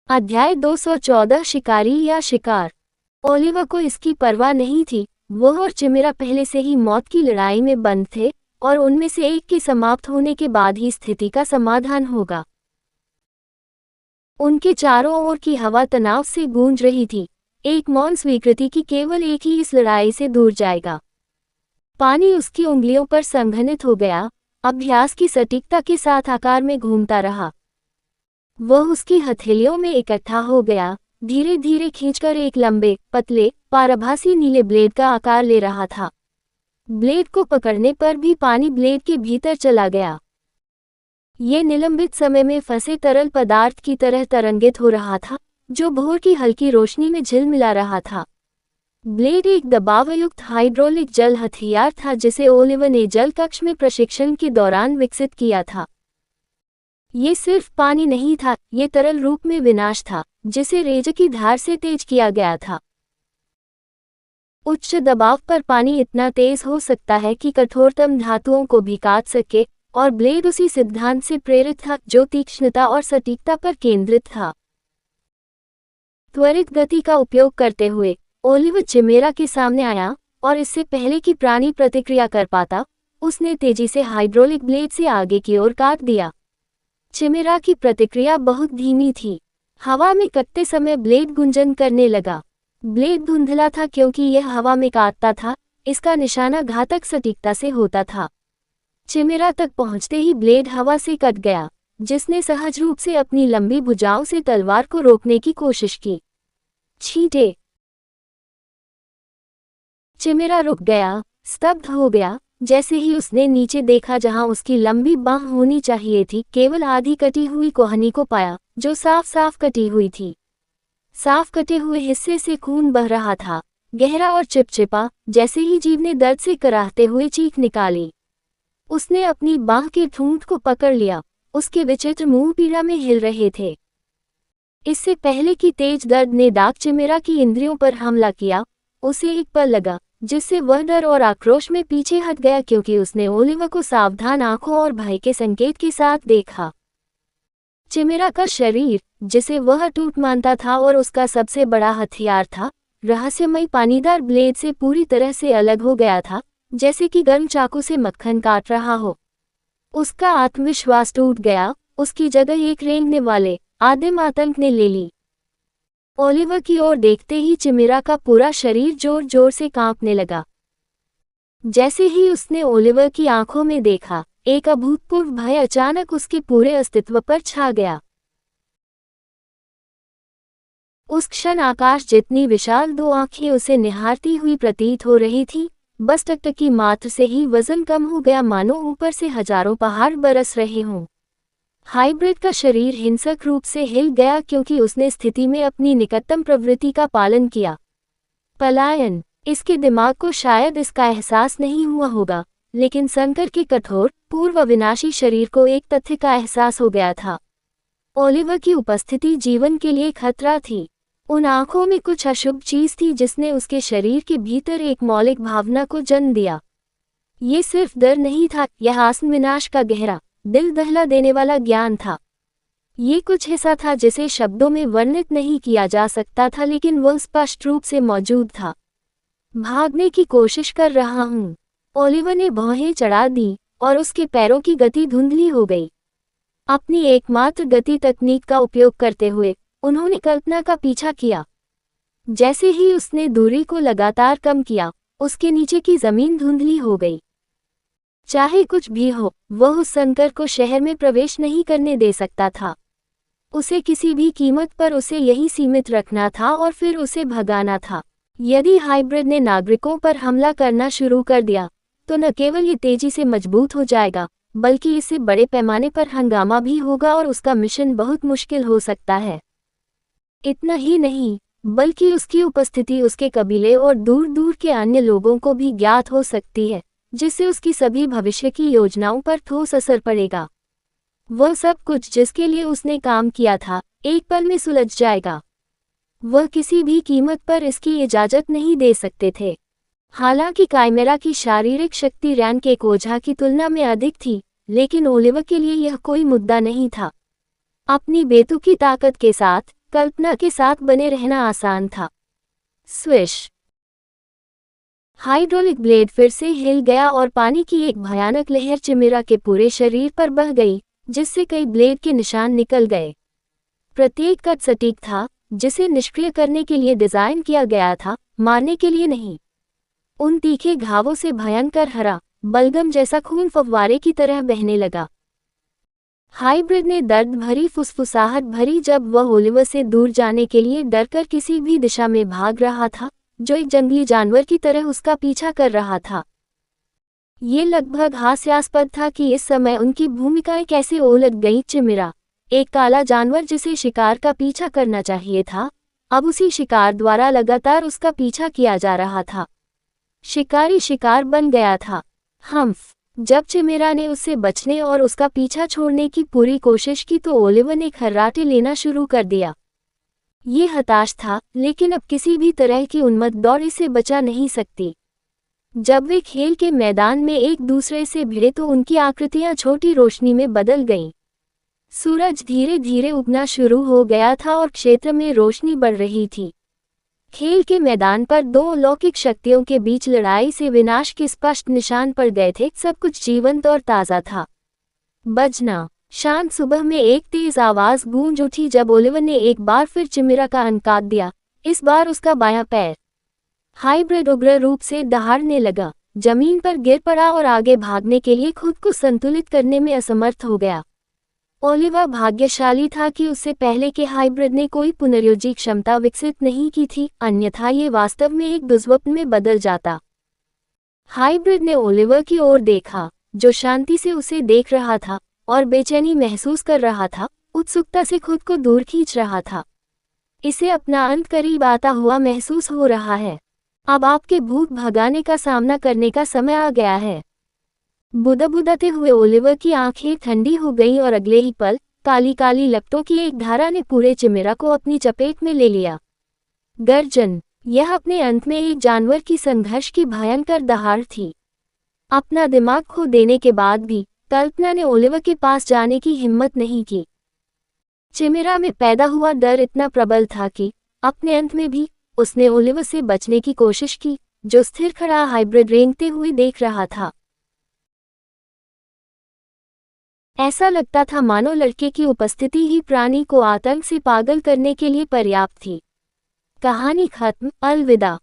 अध्याय 214 शिकारी या शिकार। ओलिवर को इसकी परवाह नहीं थी। वो और चिमिरा पहले से ही मौत की लड़ाई में बंद थे और उनमें से एक के समाप्त होने के बाद ही स्थिति का समाधान होगा। उनके चारों ओर की हवा तनाव से गूंज रही थी, एक मौन स्वीकृति की केवल एक ही इस लड़ाई से दूर जाएगा। पानी उसकी उंगलियों पर संघनित हो गया, अभ्यास की सटीकता के साथ आकार में घूमता रहा। वह उसकी हथेलियों में इकट्ठा हो गया, धीरे धीरे खींचकर एक लंबे, पतले, पारभासी नीले ब्लेड का आकार ले रहा था। ब्लेड को पकड़ने पर भी पानी ब्लेड के भीतर चला गया। ये निलंबित समय में फंसे तरल पदार्थ की तरह तरंगित हो रहा था, जो भोर की हल्की रोशनी में झिलमिला रहा था। ब्लेड एक दबावयुक्त हाइड्रोलिक जल हथियार था जिसे ओलिवर ने जल कक्ष में प्रशिक्षण के दौरान विकसित किया था। ये सिर्फ पानी नहीं था, ये तरल रूप में विनाश था, जिसे रेज़र की धार से तेज किया गया था। उच्च दबाव पर पानी इतना तेज हो सकता है कि कठोरतम धातुओं को भी काट सके, और ब्लेड उसी सिद्धांत से प्रेरित था जो तीक्ष्णता और सटीकता पर केंद्रित था। त्वरित गति का उपयोग करते हुए ओलिवर चिमेरा के सामने आया, और इससे पहले कि प्राणी प्रतिक्रिया कर पाता, उसने तेजी से हाइड्रोलिक ब्लेड से आगे की ओर काट दिया। चिमेरा की प्रतिक्रिया बहुत धीमी थी। हवा में कटते समय ब्लेड गुंजन करने लगा। ब्लेड धुंधला था क्योंकि यह हवा में काटता था, इसका निशाना घातक सटीकता से होता था। चिमेरा तक पहुंचते ही ब्लेड हवा से कट गया, जिसने सहज रूप से अपनी लंबी भुजाओं से तलवार को रोकने की कोशिश की। छींटे! चिमेरा रुक गया, स्तब्ध हो गया, जैसे ही उसने नीचे देखा जहां उसकी लंबी बांह होनी चाहिए थी, केवल आधी कटी हुई कोहनी को पाया, जो साफ साफ कटी हुई थी। साफ कटे हुए हिस्से से खून बह रहा था, गहरा और चिपचिपा, जैसे ही जीव ने दर्द से कराहते हुए चीख निकाली। उसने अपनी बांह के ठूंठ को पकड़ लिया, उसके विचित्र मुंह पीड़ा में हिल रहे थे। इससे पहले कि तेज दर्द ने डाक चिमेरा की इंद्रियों पर हमला किया, उसे एक पल लगा, जिससे वह डर और आक्रोश में पीछे हट गया क्योंकि उसने ओलिवर को सावधान आंखों और भय के संकेत के साथ देखा। चिमेरा का शरीर, जिसे वह टूट मानता था और उसका सबसे बड़ा हथियार था, रहस्यमयी पानीदार ब्लेड से पूरी तरह से अलग हो गया था, जैसे कि गर्म चाकू से मक्खन काट रहा हो। उसका आत्मविश्वास टूट गया, उसकी जगह एक रेंगने वाले आदिम आतंक ने ले ली। ओलिवर की ओर देखते ही चिमेरा का पूरा शरीर जोर जोर से कांपने लगा। जैसे ही उसने ओलिवर की आंखों में देखा, एक अभूतपूर्व भय अचानक उसके पूरे अस्तित्व पर छा गया। उस क्षण आकाश जितनी विशाल दो आंखें उसे निहारती हुई प्रतीत हो रही थी, बस टकटकी मात्र से ही वजन कम हो गया, मानो ऊपर से हजारों पहाड़ बरस रहे हों। हाइब्रिड का शरीर हिंसक रूप से हिल गया क्योंकि उसने स्थिति में अपनी निकटतम प्रवृत्ति का पालन किया, पलायन। इसके दिमाग को शायद इसका एहसास नहीं हुआ होगा, लेकिन संकर के कठोर, पूर्व अविनाशी शरीर को एक तथ्य का एहसास हो गया था। ओलिवर की उपस्थिति जीवन के लिए खतरा थी। उन आंखों में कुछ अशुभ चीज थी जिसने उसके शरीर के भीतर एक मौलिक भावना को जन्म दिया। ये सिर्फ डर नहीं था, यह आत्म विनाश का गहरा, दिल दहला देने वाला ज्ञान था। ये कुछ ऐसा था जिसे शब्दों में वर्णित नहीं किया जा सकता था, लेकिन वह स्पष्ट रूप से मौजूद था। भागने की कोशिश कर रहा हूँ। ओलिवर ने भौहें चढ़ा दी और उसके पैरों की गति धुंधली हो गई। अपनी एकमात्र गति तकनीक का उपयोग करते हुए उन्होंने कल्पना का पीछा किया। जैसे ही उसने दूरी को लगातार कम किया, उसके नीचे की जमीन धुंधली हो गई। चाहे कुछ भी हो, वह उस संकर को शहर में प्रवेश नहीं करने दे सकता था। उसे किसी भी कीमत पर उसे यही सीमित रखना था और फिर उसे भगाना था। यदि हाइब्रिड ने नागरिकों पर हमला करना शुरू कर दिया, तो न केवल ये तेजी से मजबूत हो जाएगा, बल्कि इससे बड़े पैमाने पर हंगामा भी होगा और उसका मिशन बहुत मुश्किल हो सकता है। इतना ही नहीं, बल्कि उसकी उपस्थिति उसके कबीले और दूर दूर के अन्य लोगों को भी ज्ञात हो सकती है, जिससे उसकी सभी भविष्य की योजनाओं पर ठोस असर पड़ेगा। वह सब कुछ जिसके लिए उसने काम किया था, एक पल में सुलझ जाएगा। वह किसी भी कीमत पर इसकी इजाजत नहीं दे सकते थे। हालांकि काइमेरा की शारीरिक शक्ति रैंक एक ओझा की तुलना में अधिक थी, लेकिन ओलिवर के लिए यह कोई मुद्दा नहीं था। अपनी बेतुकी ताकत के साथ कल्पना के साथ बने रहना आसान था। स्विश। हाइड्रोलिक ब्लेड फिर से हिल गया और पानी की एक भयानक लहर चिमिरा के पूरे शरीर पर बह गई, जिससे कई ब्लेड के निशान निकल गए। प्रत्येक कट सटीक था, जिसे निष्क्रिय करने के लिए डिजाइन किया गया था, मारने के लिए नहीं। उन तीखे घावों से भयंकर हरा बलगम जैसा खून फव्वारे की तरह बहने लगा। हाइब्रिड ने दर्द भरी फुसफुसाहट भरी जब वह ओलिवर से दूर जाने के लिए डरकर किसी भी दिशा में भाग रहा था, जो एक जंगली जानवर की तरह उसका पीछा कर रहा था। ये लगभग हास्यास्पद था कि इस समय उनकी भूमिकाएं कैसे उलट गईं। चिमिरा, एक काला जानवर जिसे शिकार का पीछा करना चाहिए था, अब उसी शिकार द्वारा लगातार उसका पीछा किया जा रहा था। शिकारी शिकार बन गया था। हम्फ। जब चिमिरा ने उससे बचने और उसका पीछा छोड़ने की पूरी कोशिश की तो ओलिवर ने खर्राटे लेना शुरू कर दिया। ये हताश था, लेकिन अब किसी भी तरह की उन्मत्त दौड़ इसे बचा नहीं सकती। जब वे खेल के मैदान में एक दूसरे से भिड़े तो उनकी आकृतियां छोटी रोशनी में बदल गईं। सूरज धीरे धीरे उगना शुरू हो गया था और क्षेत्र में रोशनी बढ़ रही थी। खेल के मैदान पर दो अलौकिक शक्तियों के बीच लड़ाई से विनाश के स्पष्ट निशान पड़ गए थे। सब कुछ जीवंत और ताज़ा था। बजना। शांत सुबह में एक तेज आवाज गूंज उठी जब ओलिवर ने एक बार फिर चिमिरा का अंक काट दिया, इस बार उसका बायां पैर। हाइब्रिड उग्र रूप से दहाड़ने लगा, जमीन पर गिर पड़ा और आगे भागने के लिए खुद को संतुलित करने में असमर्थ हो गया। ओलिवर भाग्यशाली था कि उससे पहले के हाइब्रिड ने कोई पुनर्योजी क्षमता विकसित नहीं की थी, अन्यथा ये वास्तव में एक दुष्स्वप्न में बदल जाता। हाइब्रिड ने ओलिवर की ओर देखा, जो शांति से उसे देख रहा था और बेचैनी महसूस कर रहा था, उत्सुकता से खुद को दूर खींच रहा था। इसे अपना अंत करीब आता हुआ महसूस हो रहा है। अब आपके भूख भगाने का सामना करने का समय आ गया है। बुदबुदाते हुए ओलिवर की आंखें ठंडी हो गईं और अगले ही पल काली काली लपटों की एक धारा ने पूरे चिमिरा को अपनी चपेट में ले लिया। गर्जन। यह अपने अंत में एक जानवर की संघर्ष की भयंकर दहाड़ थी। अपना दिमाग खो देने के बाद भी कल्पना ने ओलिवर के पास जाने की हिम्मत नहीं की। चिमिरा में पैदा हुआ डर इतना प्रबल था कि अपने अंत में भी उसने ओलिवर से बचने की कोशिश की, जो स्थिर खड़ा हाइब्रिड रेंगते हुए देख रहा था। ऐसा लगता था मानो लड़के की उपस्थिति ही प्राणी को आतंक से पागल करने के लिए पर्याप्त थी। कहानी खत्म। अलविदा।